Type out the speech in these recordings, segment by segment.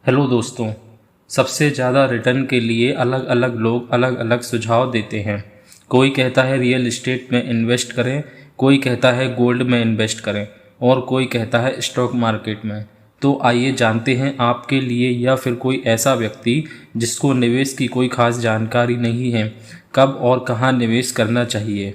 Hello दोस्तों। सबसे ज़्यादा रिटर्न के लिए अलग अलग लोग अलग अलग सुझाव देते हैं। कोई कहता है रियल एस्टेट में इन्वेस्ट करें, कोई कहता है गोल्ड में इन्वेस्ट करें और कोई कहता है स्टॉक मार्केट में। तो आइए जानते हैं आपके लिए या फिर कोई ऐसा व्यक्ति जिसको निवेश की कोई खास जानकारी नहीं है, कब और कहाँ निवेश करना चाहिए।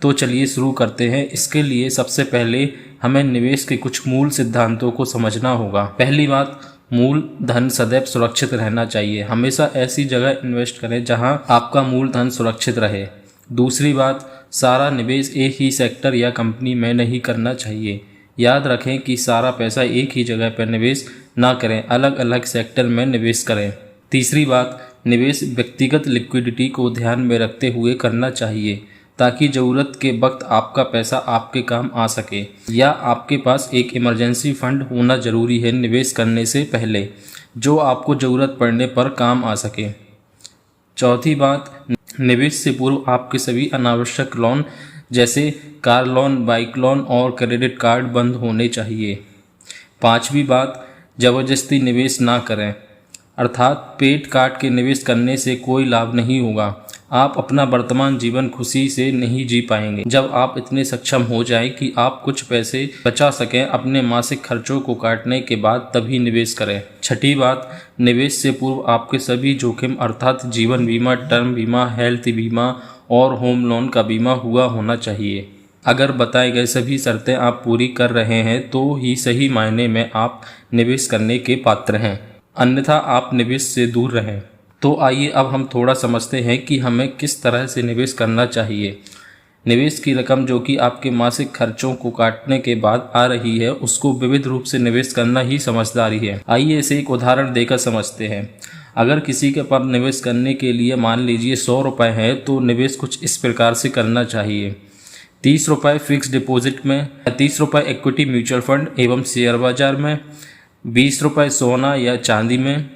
तो चलिए शुरू करते हैं। इसके लिए सबसे पहले हमें निवेश के कुछ मूल सिद्धांतों को समझना होगा। पहली बात, मूल धन सदैव सुरक्षित रहना चाहिए। हमेशा ऐसी जगह इन्वेस्ट करें जहां आपका मूल धन सुरक्षित रहे। दूसरी बात, सारा निवेश एक ही सेक्टर या कंपनी में नहीं करना चाहिए। याद रखें कि सारा पैसा एक ही जगह पर निवेश ना करें, अलग अलग सेक्टर में निवेश करें। तीसरी बात, निवेश व्यक्तिगत लिक्विडिटी को ध्यान में रखते हुए करना चाहिए ताकि ज़रूरत के वक्त आपका पैसा आपके काम आ सके, या आपके पास एक इमरजेंसी फंड होना ज़रूरी है निवेश करने से पहले, जो आपको ज़रूरत पड़ने पर काम आ सके। चौथी बात, निवेश से पूर्व आपके सभी अनावश्यक लोन जैसे कार लोन, बाइक लोन और क्रेडिट कार्ड बंद होने चाहिए। पांचवी बात, ज़बरदस्ती निवेश ना करें, अर्थात पेट काट के निवेश करने से कोई लाभ नहीं होगा। आप अपना वर्तमान जीवन खुशी से नहीं जी पाएंगे। जब आप इतने सक्षम हो जाएं कि आप कुछ पैसे बचा सकें अपने मासिक खर्चों को काटने के बाद, तभी निवेश करें। छठी बात, निवेश से पूर्व आपके सभी जोखिम अर्थात जीवन बीमा, टर्म बीमा, हेल्थ बीमा और होम लोन का बीमा हुआ होना चाहिए। अगर बताए गए सभी शर्तें आप पूरी कर रहे हैं तो ही सही मायने में आप निवेश करने के पात्र हैं, अन्यथा आप निवेश से दूर रहें। तो आइए अब हम थोड़ा समझते हैं कि हमें किस तरह से निवेश करना चाहिए। निवेश की रकम जो कि आपके मासिक खर्चों को काटने के बाद आ रही है, उसको विविध रूप से निवेश करना ही समझदारी है। आइए इसे एक उदाहरण देकर समझते हैं। अगर किसी के पास निवेश करने के लिए मान लीजिए 100 रुपये है, तो निवेश कुछ इस प्रकार से करना चाहिए। 30 रुपये फिक्स डिपॉजिट में, 30 रुपये इक्विटी म्यूचुअल फंड एवं शेयर बाजार में, 20 रुपये सोना या चांदी में,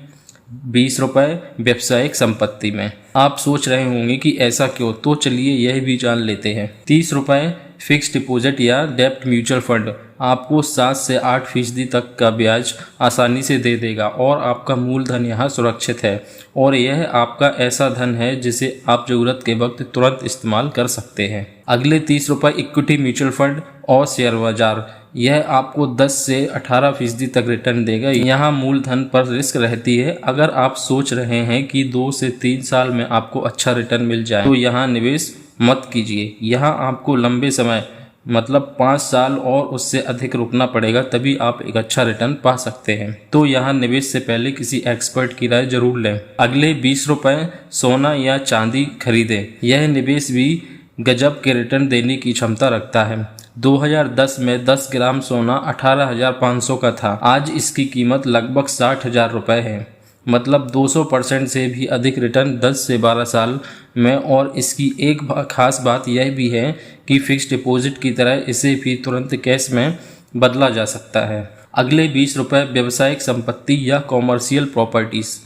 20 रुपये व्यावसायिक संपत्ति में। आप सोच रहे होंगे कि ऐसा क्यों, तो चलिए यह भी जान लेते हैं। 30 रुपये फिक्स डिपॉजिट या डेब्ट म्यूचुअल फंड आपको 7 से 8% तक का ब्याज आसानी से दे देगा और आपका मूलधन यहाँ सुरक्षित है, और यह आपका ऐसा धन है जिसे आप ज़रूरत के वक्त तुरंत इस्तेमाल कर सकते हैं। अगले 30 रुपये इक्विटी म्यूचुअल फंड और शेयर बाजार, यह आपको 10 से 18% तक रिटर्न देगा। यहाँ मूलधन पर रिस्क रहती है। अगर आप सोच रहे हैं कि 2 से 3 साल में आपको अच्छा रिटर्न मिल जाए, तो यहाँ निवेश मत कीजिए। यहाँ आपको लंबे समय मतलब 5 साल और उससे अधिक रुकना पड़ेगा, तभी आप एक अच्छा रिटर्न पा सकते हैं। तो यहाँ निवेश से पहले किसी एक्सपर्ट की राय जरूर लें। अगले 20 रुपये सोना या चांदी खरीदें। यह निवेश भी गजब के रिटर्न देने की क्षमता रखता है। 2010 में 10 ग्राम सोना 18,500 का था। आज इसकी कीमत लगभग 60,000 रुपये है, मतलब 200% से भी अधिक रिटर्न 10 से 12 साल में। और इसकी एक खास बात यह भी है कि फिक्स डिपॉजिट की तरह इसे भी तुरंत कैश में बदला जा सकता है। अगले 20 रुपये व्यावसायिक संपत्ति या कॉमर्शियल प्रॉपर्टीज़,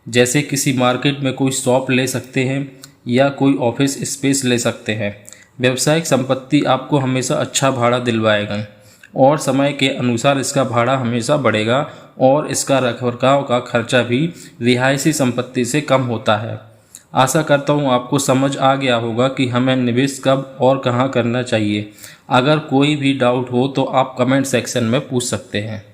जैसे किसी मार्केट में कोई शॉप ले सकते हैं या कोई ऑफिस स्पेस ले सकते हैं। व्यावसायिक संपत्ति आपको हमेशा अच्छा भाड़ा दिलवाएगा और समय के अनुसार इसका भाड़ा हमेशा बढ़ेगा, और इसका रखरखाव का खर्चा भी रिहायशी संपत्ति से कम होता है। आशा करता हूँ आपको समझ आ गया होगा कि हमें निवेश कब और कहाँ करना चाहिए। अगर कोई भी डाउट हो तो आप कमेंट सेक्शन में पूछ सकते हैं।